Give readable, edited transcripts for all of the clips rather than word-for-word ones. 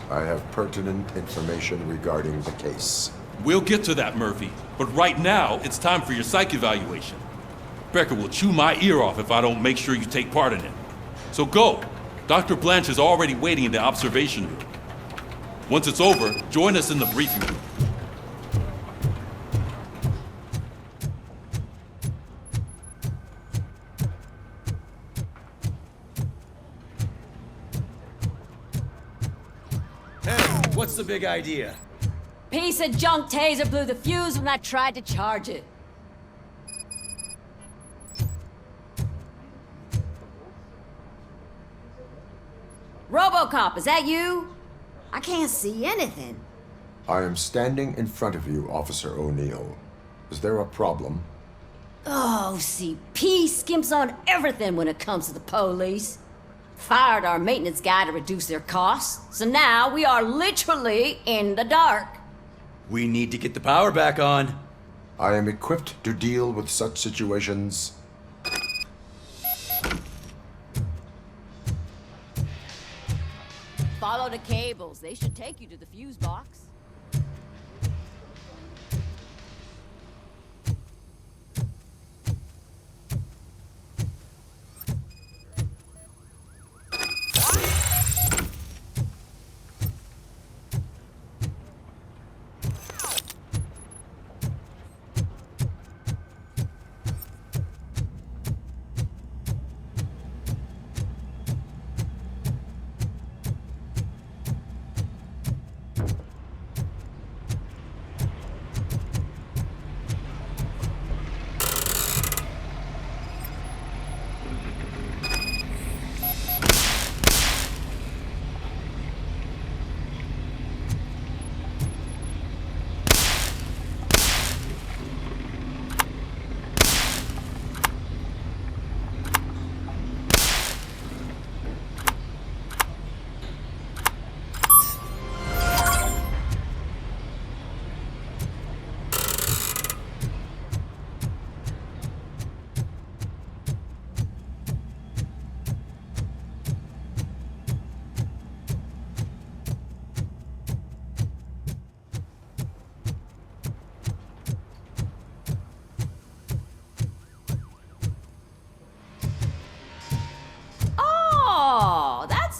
I have pertinent information regarding the case. We'll get to that, Murphy. But right now, it's time for your psych evaluation. Becker will chew my ear off if I don't make sure you take part in it. So go. Dr. Blanche is already waiting in the observation room. Once it's over, join us in the briefing room. Hey, what's the big idea? Piece of junk taser blew the fuse when I tried to charge it. RoboCop, is that you? I can't see anything. I am standing in front of you, Officer O'Neill. Is there a problem? Oh, CP skimps on everything when it comes to the police. Fired our maintenance guy to reduce their costs, so now we are literally in the dark. We need to get the power back on. I am equipped to deal with such situations. Follow the cables. They should take you to the fuse box.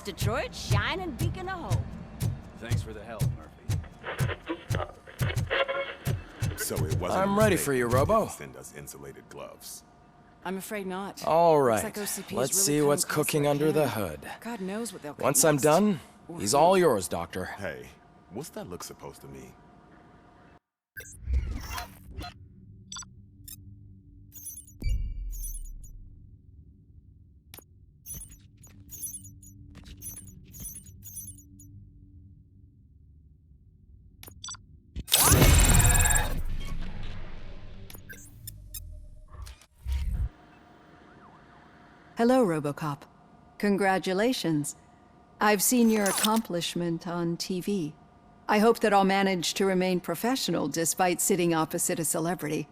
Detroit, shining beacon of hope. Thanks for the help, Murphy. So it wasn't. I'm ready for you, Robo. Send us insulated gloves. I'm afraid not. All right. Looks like OCP is Let's really see what's coming close cooking to our under the hand. hood. God knows what they'll get Once I'm next. done, Or he's who. all yours, Doctor. Hey, what's that look supposed to mean? Hello, RoboCop. Congratulations. I've seen your accomplishment on TV. I hope that I'll manage to remain professional despite sitting opposite a celebrity.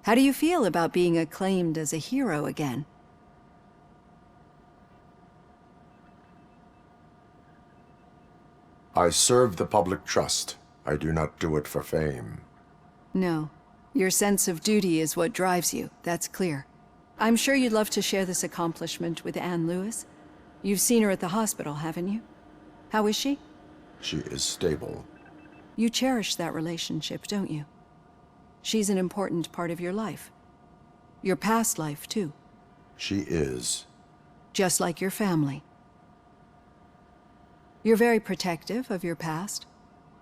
How do you feel about being acclaimed as a hero again? I serve the public trust. I do not do it for fame. No. Your sense of duty is what drives you, that's clear. I'm sure you'd love to share this accomplishment with Anne Lewis. You've seen her at the hospital, haven't you? How is she? She is stable. You cherish that relationship, don't you? She's an important part of your life. Your past life, too. She is. Just like your family. You're very protective of your past.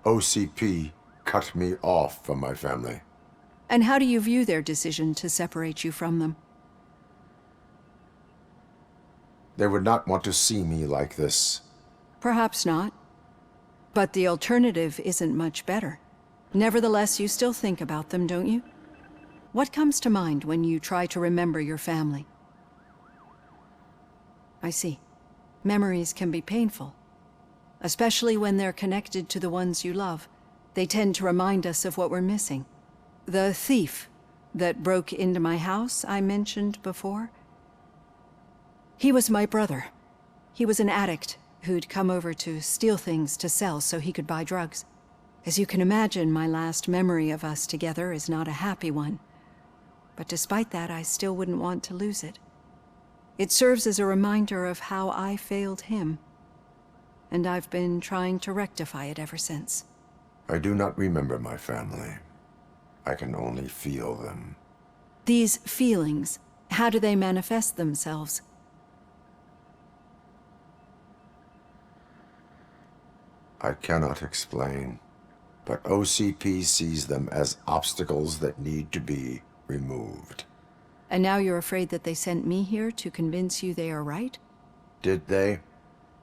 OCP cut me off from my family. And how do you view their decision to separate you from them? They would not want to see me like this. Perhaps not. But the alternative isn't much better. Nevertheless, you still think about them, don't you? What comes to mind when you try to remember your family? I see. Memories can be painful. Especially when they're connected to the ones you love. They tend to remind us of what we're missing. The thief that broke into my house I mentioned before? He was my brother. He was an addict, who'd come over to steal things to sell so he could buy drugs. As you can imagine, my last memory of us together is not a happy one. But despite that, I still wouldn't want to lose it. It serves as a reminder of how I failed him. And I've been trying to rectify it ever since. I do not remember my family. I can only feel them. These feelings, how do they manifest themselves? I cannot explain, but OCP sees them as obstacles that need to be removed. And now you're afraid that they sent me here to convince you they are right? Did they?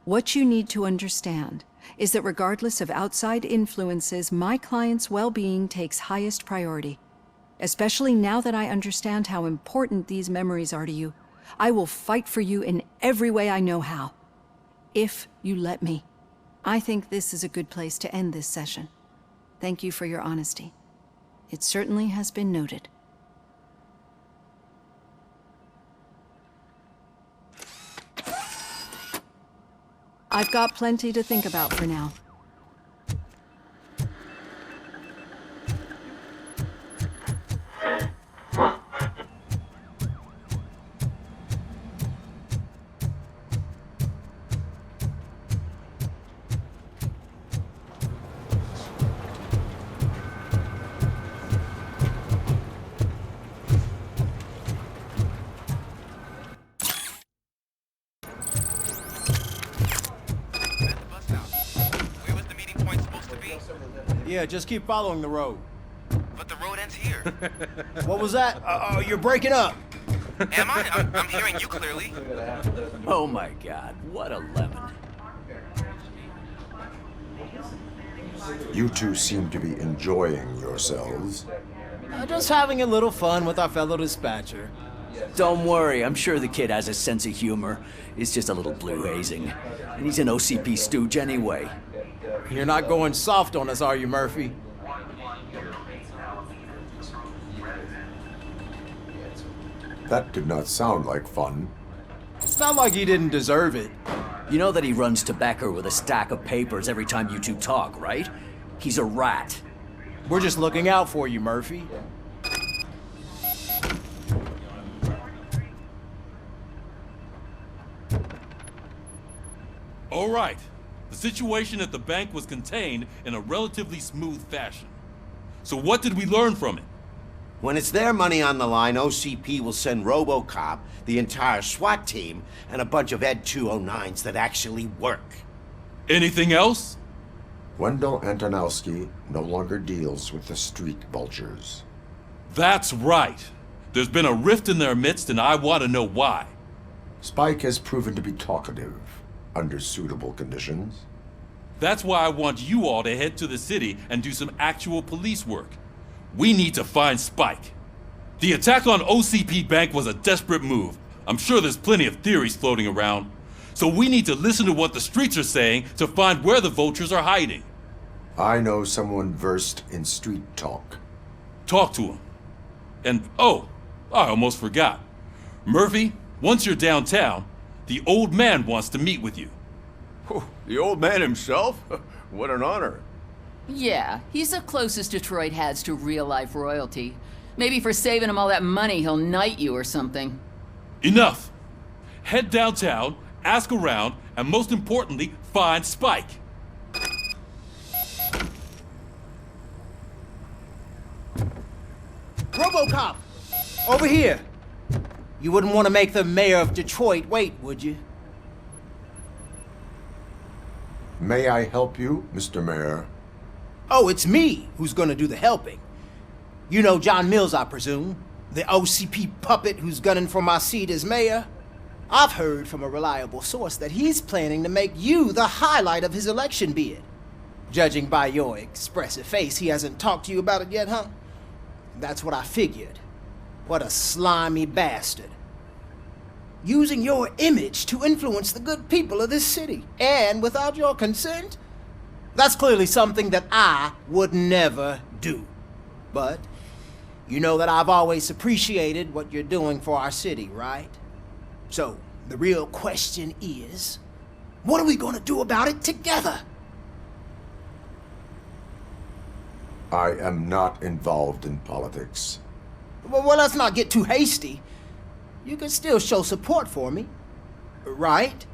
What you need to understand is that regardless of outside influences, my client's well-being takes highest priority. Especially now that I understand how important these memories are to you, I will fight for you in every way I know how. If you let me. I think this is a good place to end this session. Thank you for your honesty. It certainly has been noted. I've got plenty to think about for now. Yeah, just keep following the road. But the road ends here. What was that? You're breaking up. Am I? I'm hearing you clearly. Oh my god, what a lemon. You two seem to be enjoying yourselves. Just having a little fun with our fellow dispatcher. Don't worry, I'm sure the kid has a sense of humor. It's just a little blue hazing. And he's an OCP stooge anyway. You're not going soft on us, are you, Murphy? That did not sound like fun. It's not like he didn't deserve it. You know that he runs tobacco with a stack of papers every time you two talk, right? He's a rat. We're just looking out for you, Murphy. All right. The situation at the bank was contained in a relatively smooth fashion. So what did we learn from it? When it's their money on the line, OCP will send RoboCop, the entire SWAT team, and a bunch of Ed 209s that actually work. Anything else? Wendell Antonowski no longer deals with the street vultures. That's right. There's been a rift in their midst, and I want to know why. Spike has proven to be talkative, under suitable conditions. That's why I want you all to head to the city and do some actual police work. We need to find Spike. The attack on OCP Bank was a desperate move. I'm sure there's plenty of theories floating around. So we need to listen to what the streets are saying to find where the vultures are hiding. I know someone versed in street talk. Talk to him. And oh, I almost forgot. Murphy, once you're downtown, the old man wants to meet with you. Oh, the old man himself? What an honor. Yeah, he's the closest Detroit has to real-life royalty. Maybe for saving him all that money, he'll knight you or something. Enough! Head downtown, ask around, and most importantly, find Spike. RoboCop! Over here! You wouldn't want to make the mayor of Detroit wait, would you? May I help you, Mr. Mayor? Oh, it's me who's gonna do the helping. You know John Mills, I presume? The OCP puppet who's gunning for my seat as mayor? I've heard from a reliable source that he's planning to make you the highlight of his election bid. Judging by your expressive face, he hasn't talked to you about it yet, huh? That's what I figured. What a slimy bastard. Using your image to influence the good people of this city, and without your consent? That's clearly something that I would never do. But you know that I've always appreciated what you're doing for our city, right? So, the real question is, What are we gonna do about it together? I am not involved in politics. Well, let's not get too hasty. You can still show support for me, right?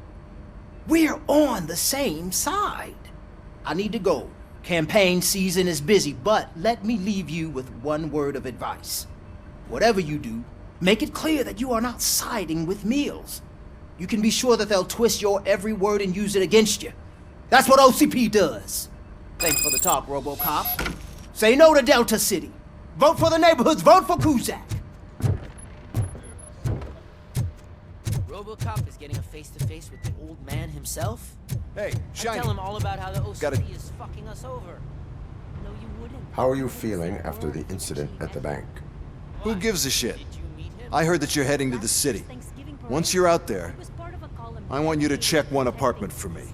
We're on the same side. I need to go. Campaign season is busy, but let me leave you with one word of advice. Whatever you do, make it clear that you are not siding with Mills. You can be sure that they'll twist your every word and use it against you. That's what OCP does. Thanks for the talk, RoboCop. Say no to Delta City. Vote for the neighborhoods. Vote for Kuzak. RoboCop is getting a face-to-face with the old man himself? Hey, Shiny. Tell him all about how the OCP Gotta- is fucking us over. No, you wouldn't. How are you feeling after the incident at the bank? Who gives a shit? I heard that you're heading to the city. Once you're out there, I want you to check one apartment for me.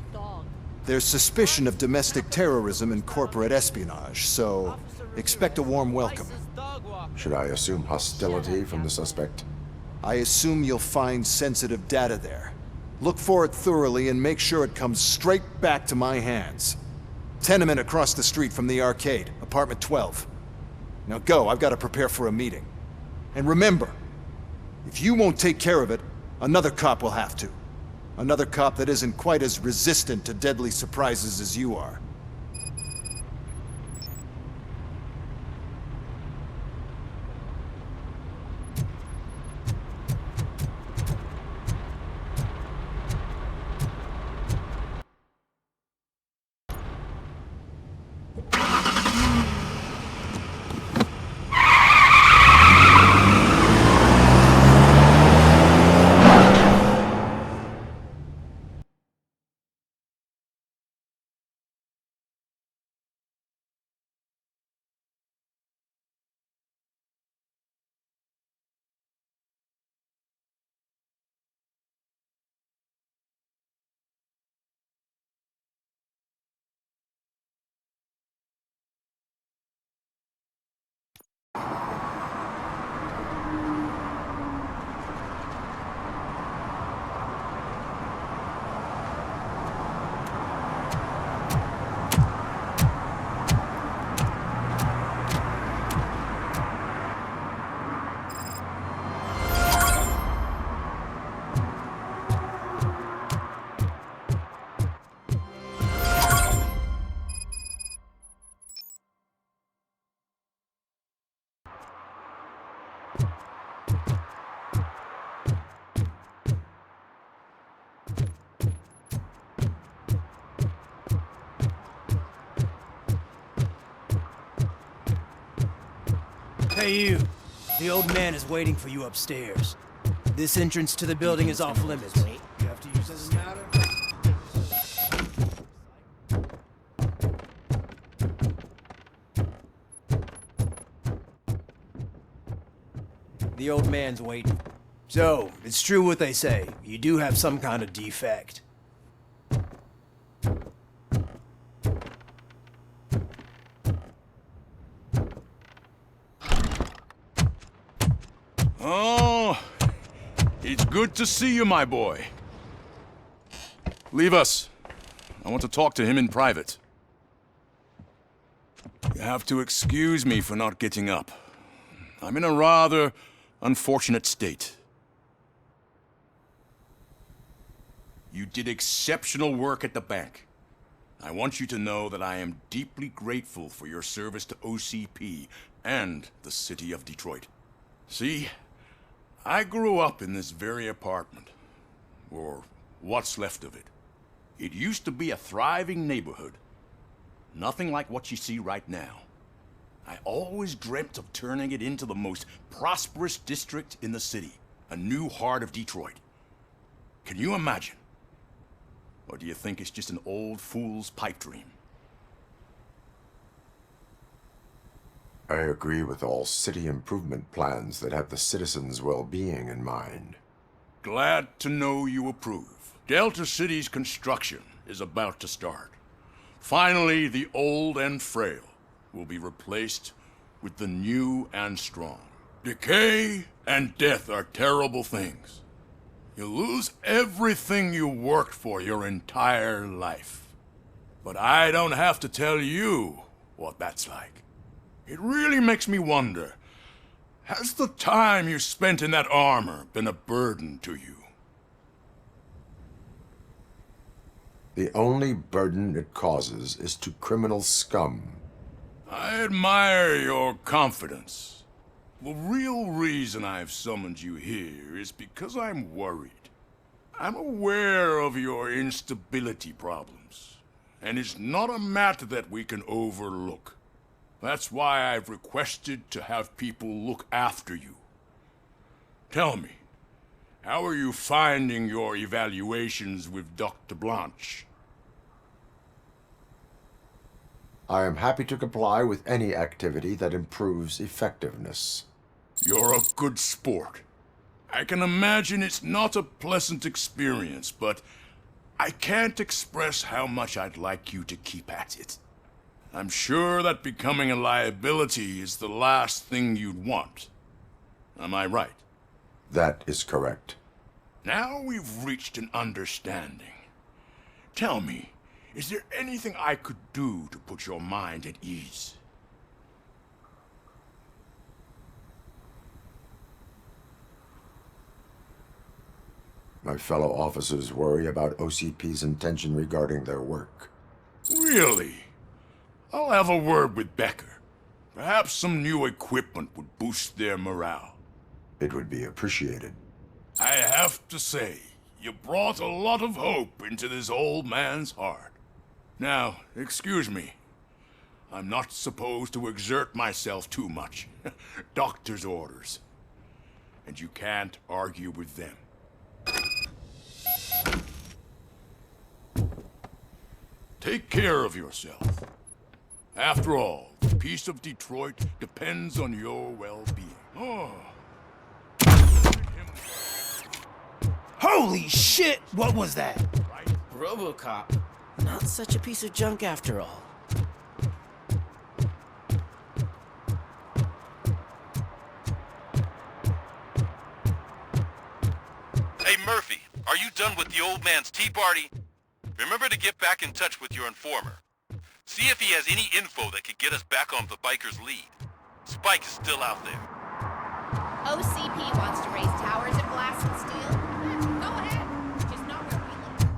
There's suspicion of domestic terrorism and corporate espionage, so expect a warm welcome. Should I assume hostility from the suspect? I assume you'll find sensitive data there. Look for it thoroughly and make sure it comes straight back to my hands. Tenement across the street from the arcade, apartment 12. Now go, I've got to prepare for a meeting. And remember, if you won't take care of it, another cop will have to. Another cop that isn't quite as resistant to deadly surprises as you are. Hey, you. The old man is waiting for you upstairs. This entrance to the building is off limits. You have to use this ladder? The old man's waiting. So, it's true what they say. You do have some kind of defect. Oh, it's good to see you, my boy. Leave us. I want to talk to him in private. You have to excuse me for not getting up. I'm in a rather unfortunate state. You did exceptional work at the bank. I want you to know that I am deeply grateful for your service to OCP and the city of Detroit. See, I grew up in this very apartment, or what's left of it. It used to be a thriving neighborhood. Nothing like what you see right now. I always dreamt of turning it into the most prosperous district in the city, a new heart of Detroit. Can you imagine? Or do you think it's just an old fool's pipe dream? I agree with all city improvement plans that have the citizens' well-being in mind. Glad to know you approve. Delta City's construction is about to start. Finally, the old and frail will be replaced with the new and strong. Decay and death are terrible things. You lose everything you worked for your entire life. But I don't have to tell you what that's like. It really makes me wonder, has the time you spent in that armor been a burden to you? The only burden it causes is to criminal scum. I admire your confidence. The real reason I've summoned you here is because I'm worried. I'm aware of your instability problems, and it's not a matter that we can overlook. That's why I've requested to have people look after you. Tell me, how are you finding your evaluations with Dr. Blanche? I am happy to comply with any activity that improves effectiveness. You're a good sport. I can imagine it's not a pleasant experience, but I can't express how much I'd like you to keep at it. I'm sure that becoming a liability is the last thing you'd want. Am I right? That is correct. Now we've reached an understanding. Tell me, is there anything I could do to put your mind at ease? My fellow officers worry about OCP's intention regarding their work. Really? I'll have a word with Becker. Perhaps some new equipment would boost their morale. It would be appreciated. I have to say, you brought a lot of hope into this old man's heart. Now, excuse me. I'm not supposed to exert myself too much. Doctor's orders. And you can't argue with them. Take care of yourself. After all, the peace of Detroit depends on your well-being. Oh. Holy shit! What was that? RoboCop. Not such a piece of junk after all. Hey, Murphy, are you done with the old man's tea party? Remember to get back in touch with your informer. See if he has any info that could get us back on the biker's lead. Spike is still out there. OCP wants to raise towers and blast and steal? Go ahead. Just not where we live.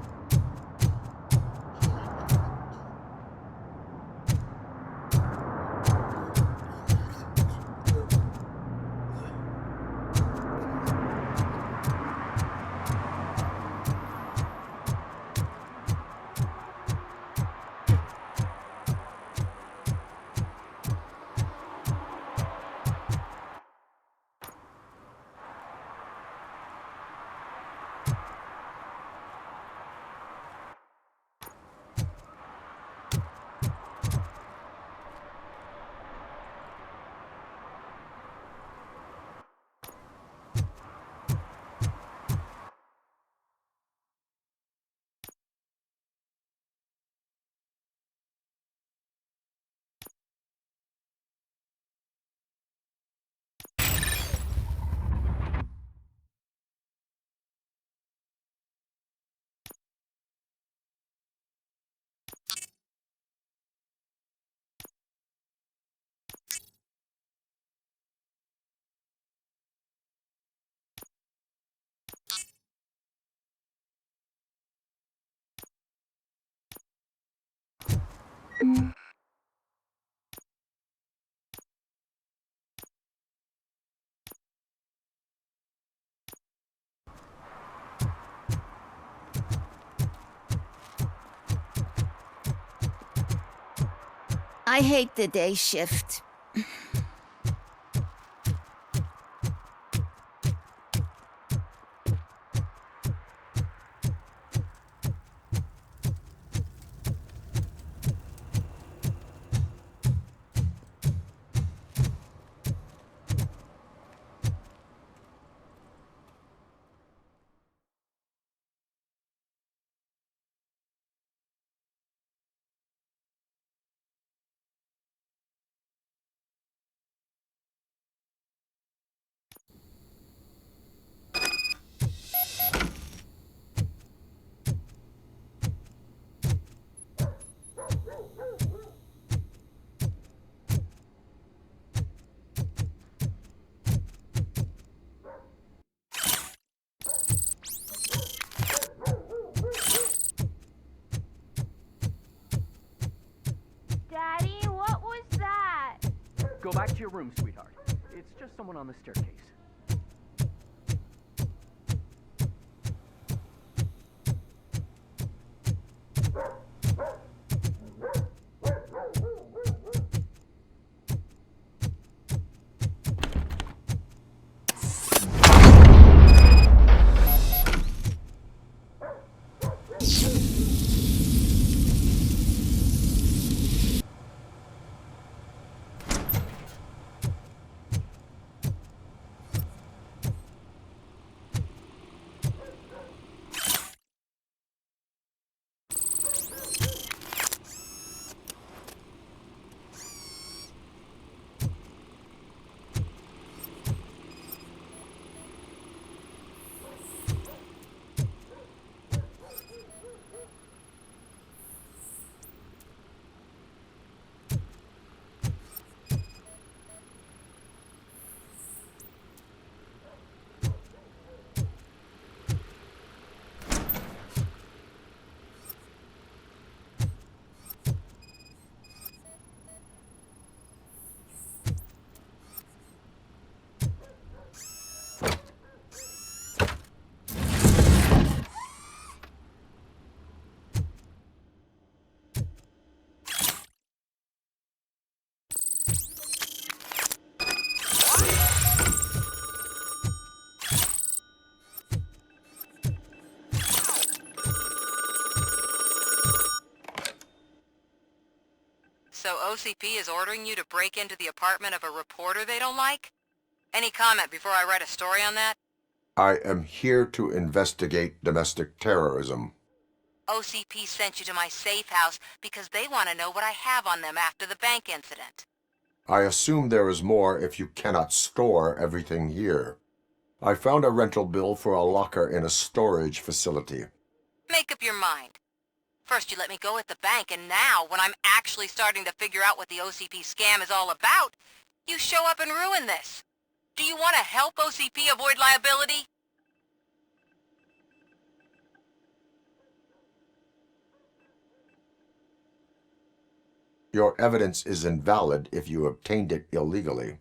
I hate the day shift. back to your room, sweetheart. It's just someone on the staircase. So OCP is ordering you to break into the apartment of a reporter they don't like? Any comment before I write a story on that? I am here to investigate domestic terrorism. OCP sent you to my safe house because they want to know what I have on them after the bank incident. I assume there is more if you cannot store everything here. I found a rental bill for a locker in a storage facility. Make up your mind. First you let me go at the bank, and now, when I'm actually starting to figure out what the OCP scam is all about, you show up and ruin this. Do you want to help OCP avoid liability? Your evidence is invalid if you obtained it illegally.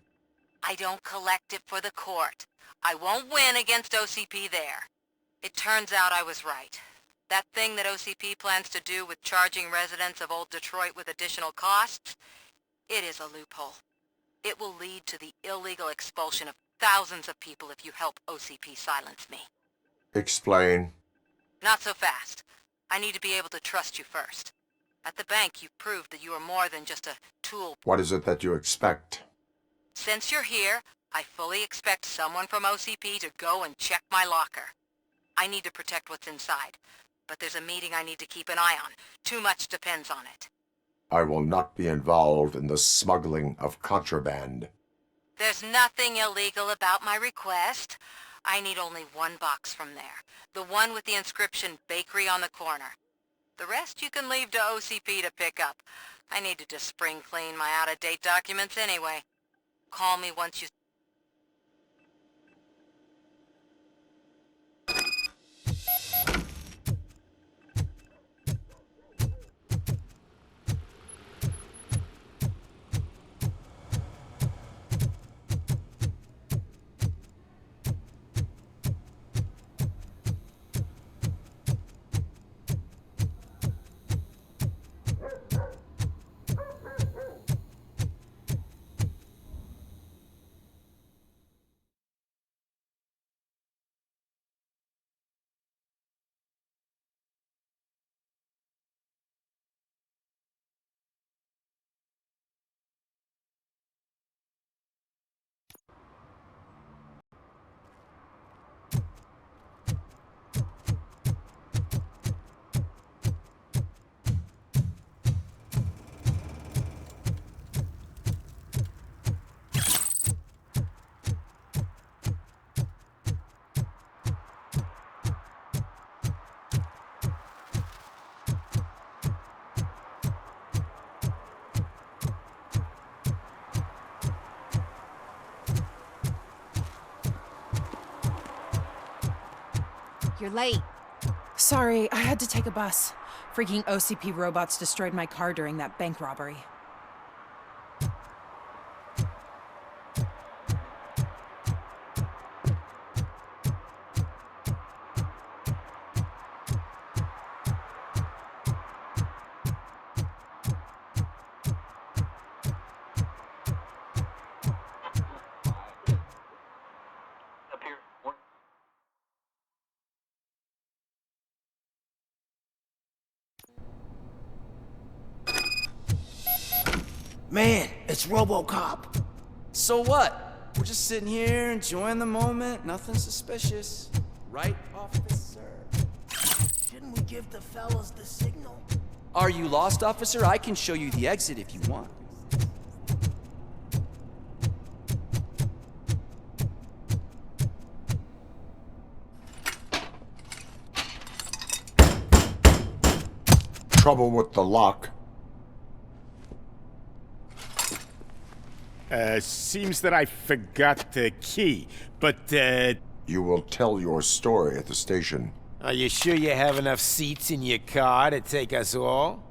I don't collect it for the court. I won't win against OCP there. It turns out I was right. That thing that OCP plans to do with charging residents of Old Detroit with additional costs, it is a loophole. It will lead to the illegal expulsion of thousands of people if you help OCP silence me. Explain. Not so fast. I need to be able to trust you first. At the bank, you proved that you are more than just a tool. What is it that you expect? Since you're here, I fully expect someone from OCP to go and check my locker. I need to protect what's inside, but there's a meeting I need to keep an eye on. Too much depends on it. I will not be involved in the smuggling of contraband. There's nothing illegal about my request. I need only one box from there. The one with the inscription Bakery on the corner. The rest you can leave to OCP to pick up. I need to just spring clean my out-of-date documents anyway. Call me once you... You're late. Sorry, I had to take a bus. Freaking OCP robots destroyed my car during that bank robbery. Man, it's RoboCop. So what? We're just sitting here enjoying the moment. Nothing suspicious. Right, officer? Shouldn't we give the fellas the signal? Are you lost, officer? I can show you the exit if you want. Trouble with the lock. Seems that I forgot the key, but, You will tell your story at the station. Are you sure you have enough seats in your car to take us all?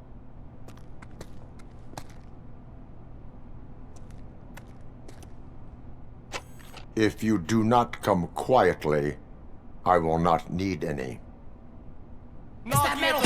If you do not come quietly, I will not need any. Is that metal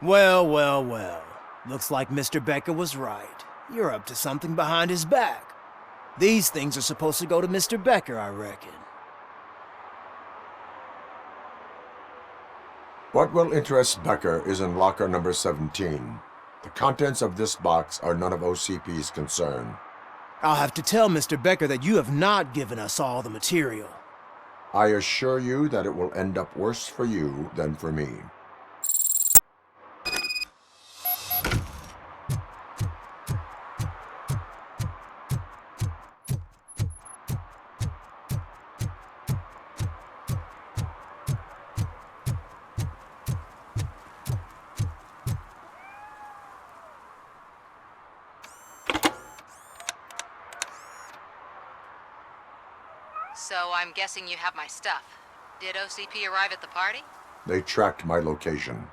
Well, well, well. Looks like Mr. Becker was right. You're up to something behind his back. These things are supposed to go to Mr. Becker, I reckon. What will interest Becker is in locker number 17. The contents of this box are none of OCP's concern. I'll have to tell Mr. Becker that you have not given us all the material. I assure you that it will end up worse for you than for me. So I'm guessing you have my stuff. Did OCP arrive at the party? They tracked my location.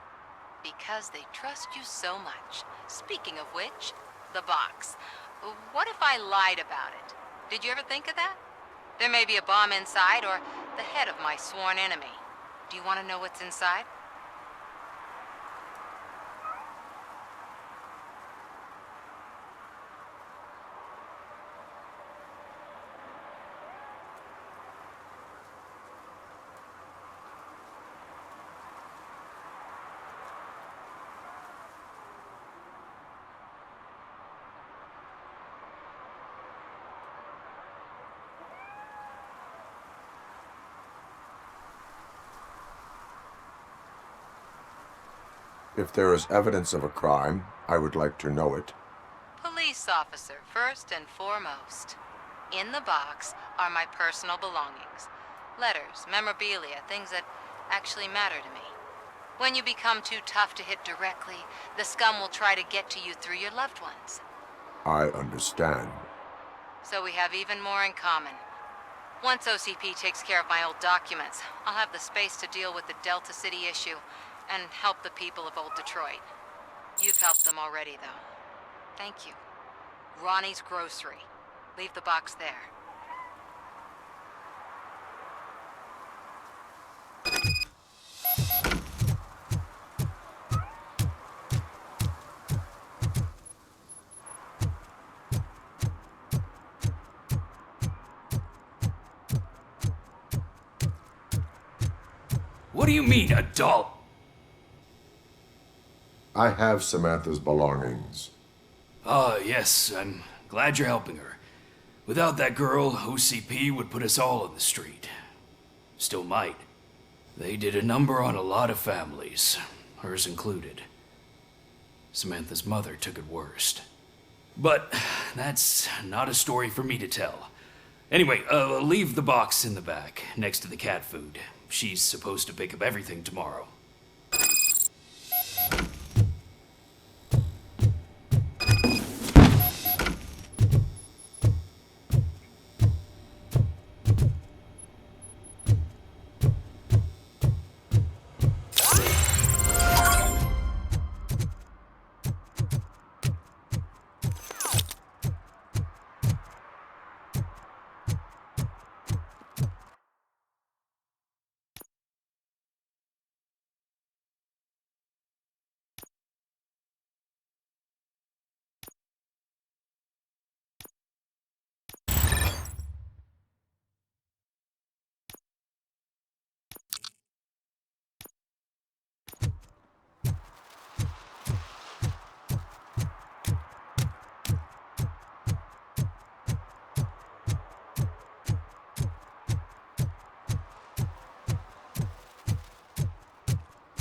Because they trust you so much. Speaking of which, the box. What if I lied about it? Did you ever think of that? There may be a bomb inside or the head of my sworn enemy. Do you want to know what's inside? If there is evidence of a crime, I would like to know it. Police officer, first and foremost. In the box are my personal belongings. Letters, memorabilia, things that actually matter to me. When you become too tough to hit directly, the scum will try to get to you through your loved ones. I understand. So we have even more in common. Once OCP takes care of my old documents, I'll have the space to deal with the Delta City issue and help the people of Old Detroit. You've helped them already, though. Thank you. Ronnie's Grocery. Leave the box there. What do you mean, adult? I have Samantha's belongings. Ah, yes, I'm glad you're helping her. Without that girl, OCP would put us all on the street. Still might. They did a number on a lot of families, hers included. Samantha's mother took it worst. But that's not a story for me to tell. Anyway, leave the box in the back, next to the cat food. She's supposed to pick up everything tomorrow.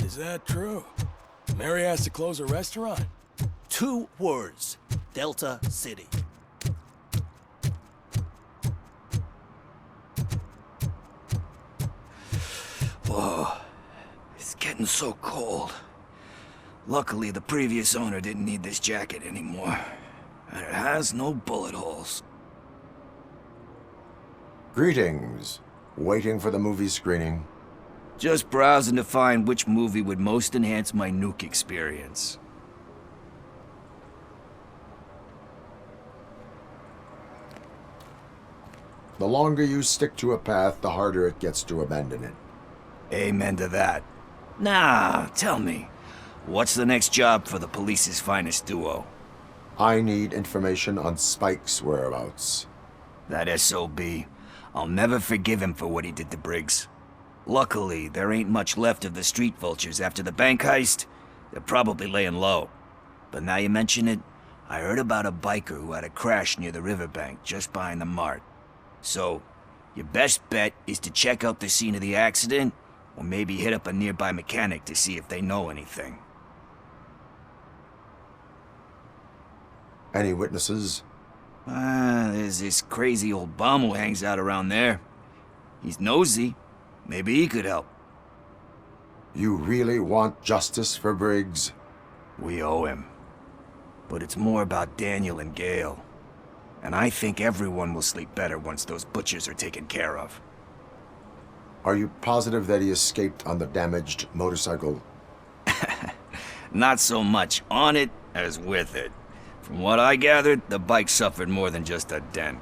Is that true? Mary has to close her restaurant? 2 words. Delta City. Whoa. It's getting so cold. Luckily, the previous owner didn't need this jacket anymore. And it has no bullet holes. Greetings. Waiting for the movie screening. Just browsing to find which movie would most enhance my nuke experience. The longer you stick to a path, the harder it gets to abandon it. Amen to that. Nah, tell me, what's the next job for the police's finest duo? I need information on Spike's whereabouts. That SOB. I'll never forgive him for what he did to Briggs. Luckily, there ain't much left of the street vultures after the bank heist. They're probably laying low. But now you mention it, I heard about a biker who had a crash near the riverbank just behind the mart. So, your best bet is to check out the scene of the accident, or maybe hit up a nearby mechanic to see if they know anything. Any witnesses? There's this crazy old bum who hangs out around there. He's nosy. Maybe he could help. You really want justice for Briggs? We owe him. But it's more about Daniel and Gale. And I think everyone will sleep better once those butchers are taken care of. Are you positive that he escaped on the damaged motorcycle? Not so much on it as with it. From what I gathered, the bike suffered more than just a dent.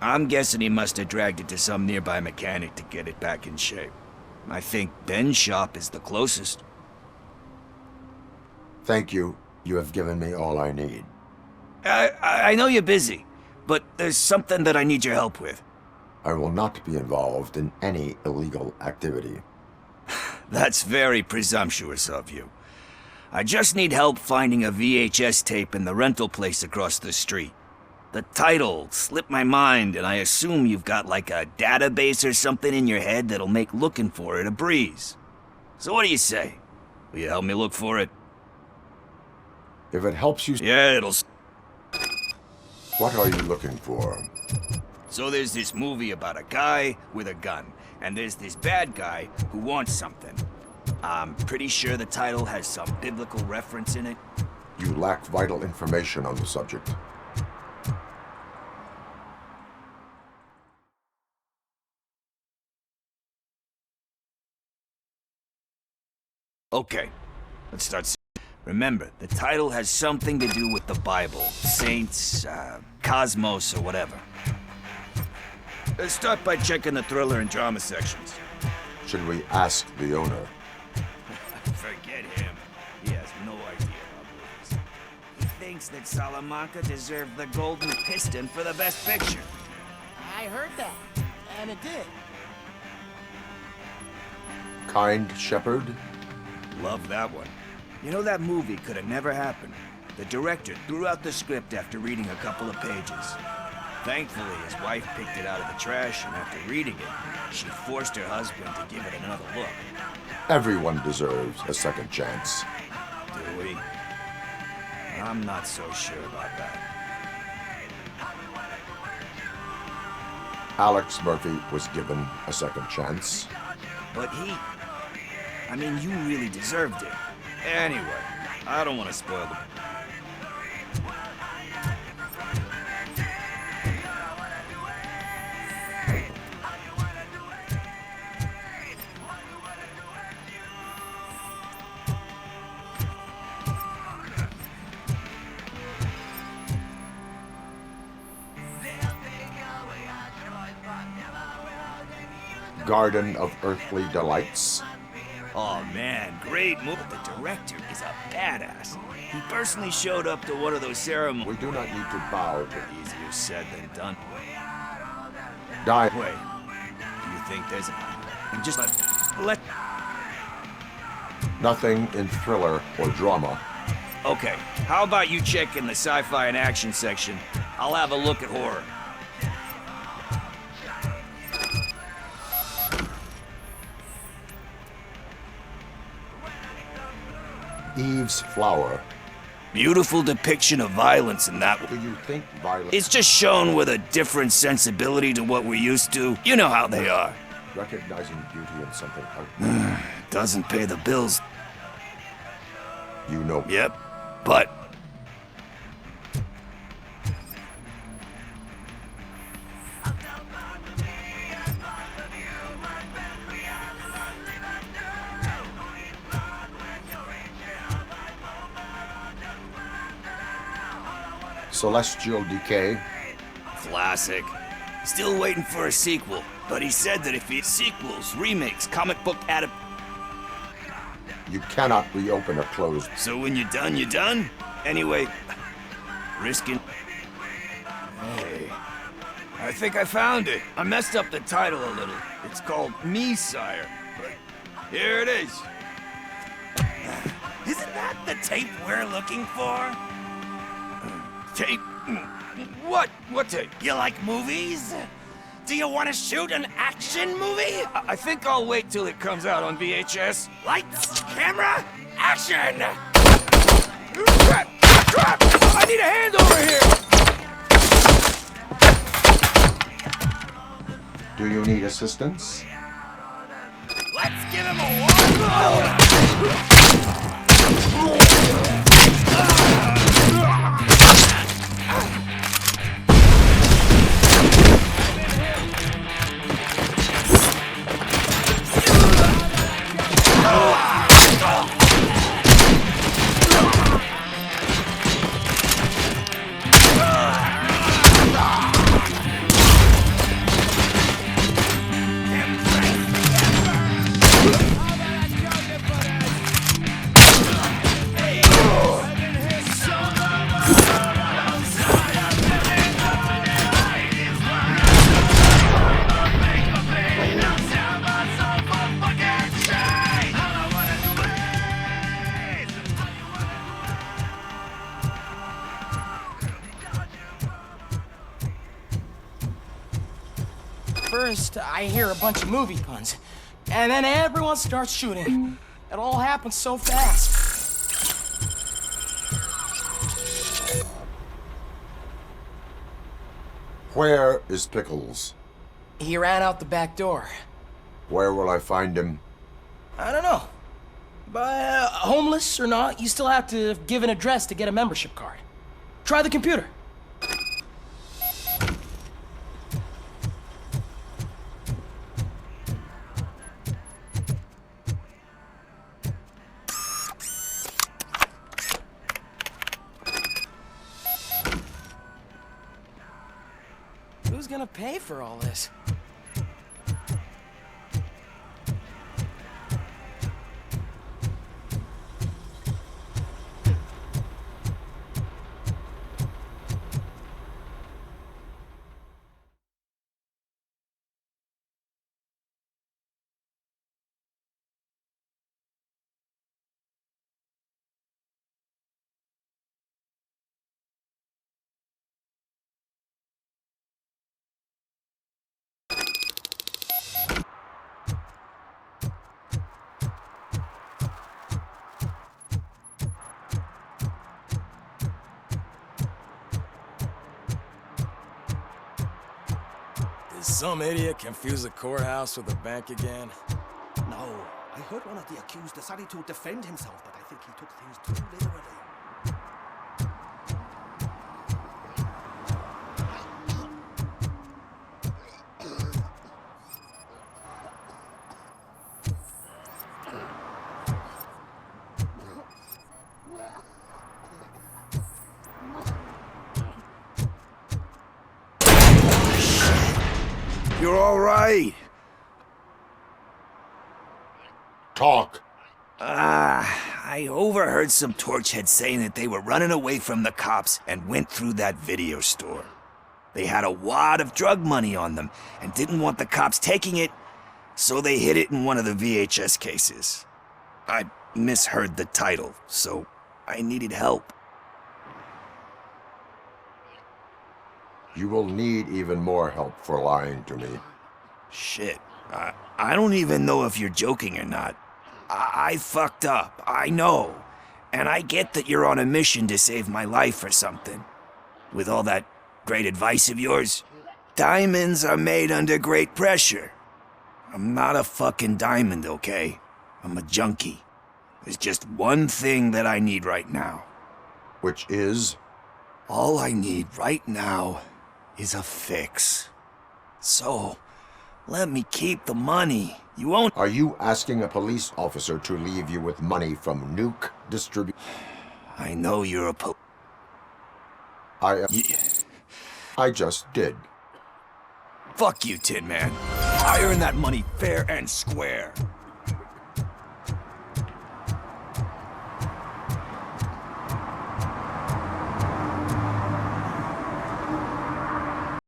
I'm guessing he must have dragged it to some nearby mechanic to get it back in shape. I think Ben's shop is the closest. Thank you. You have given me all I need. I know you're busy, but there's something that I need your help with. I will not be involved in any illegal activity. That's very presumptuous of you. I just need help finding a VHS tape in the rental place across the street. The title slipped my mind, and I assume you've got like a database or something in your head that'll make looking for it a breeze. So what do you say? Will you help me look for it? If it helps you... Yeah, it'll... What are you looking for? So there's this movie about a guy with a gun, and there's this bad guy who wants something. I'm pretty sure the title has some biblical reference in it. You lack vital information on the subject. Okay, let's start. Remember, the title has something to do with the Bible, saints, cosmos, or whatever. Let's start by checking the thriller and drama sections. Should we ask the owner? Forget him. He has no idea about movies. He thinks that Salamanca deserved the Golden Piston for the Best Picture. I heard that, and it did. Kind Shepherd? Love that one. You know, that movie could have never happened. The director threw out the script after reading a couple of pages. Thankfully, his wife picked it out of the trash, and after reading it, she forced her husband to give it another look. Everyone deserves a second chance. Do we? I'm not so sure about that. Alex Murphy was given a second chance. But I mean, you really deserved it. Anyway, I don't want to spoil the... Garden of Earthly Delights. Oh man, great movie. The director is a badass. He personally showed up to one of those ceremonies. We do not need to bow to Easier said than done. Wait, do you think there's a... Just let... nothing in thriller or drama. Okay, how about you check in the sci-fi and action section? I'll have a look at horror. Eve's Flower. Beautiful depiction of violence in that one. Do you think violence... It's just shown with a different sensibility to what we're used to. You know how they are. Recognizing beauty in something ugly. Doesn't pay the bills. You know... Yep, but... Celestial Decay. Classic. Still waiting for a sequel, but he said that if he... Sequels, remakes, comic book You cannot reopen a closed... So when you're done, you're done? Anyway, risking... Hey, I think I found it. I messed up the title a little. It's called Me, Sire, but here it is. Isn't that the tape we're looking for? Tape? What? What tape? You like movies? Do you want to shoot an action movie? I think I'll wait till it comes out on VHS. Lights, camera, action! Crap! Crap! I need a hand over here! Do you need assistance? Let's give him a one! First, I hear a bunch of movie puns, and then everyone starts shooting. It all happens so fast. Where is Pickles? He ran out the back door. Where will I find him? I don't know. But homeless or not, you still have to give an address to get a membership card. Try the computer. gonna pay for all this? Did some idiot confuse the courthouse with a bank again? No, I heard one of the accused decided to defend himself, but I think he took things too literally. You're all right. Talk. I overheard some torchheads saying that they were running away from the cops and went through that video store. They had a wad of drug money on them and didn't want the cops taking it, so they hid it in one of the VHS cases. I misheard the title, so I needed help. You will need even more help for lying to me. Shit. I don't even know if you're joking or not. I fucked up, I know. And I get that you're on a mission to save my life or something. With all that great advice of yours, diamonds are made under great pressure. I'm not a fucking diamond, okay? I'm a junkie. There's just one thing that I need right now. Which is? All I need right now is a fix. So, let me keep the money. You won't— Are you asking a police officer to leave you with money from nuke distribu— I know you're a I just did. Fuck you, Tin Man. I earned that money fair and square.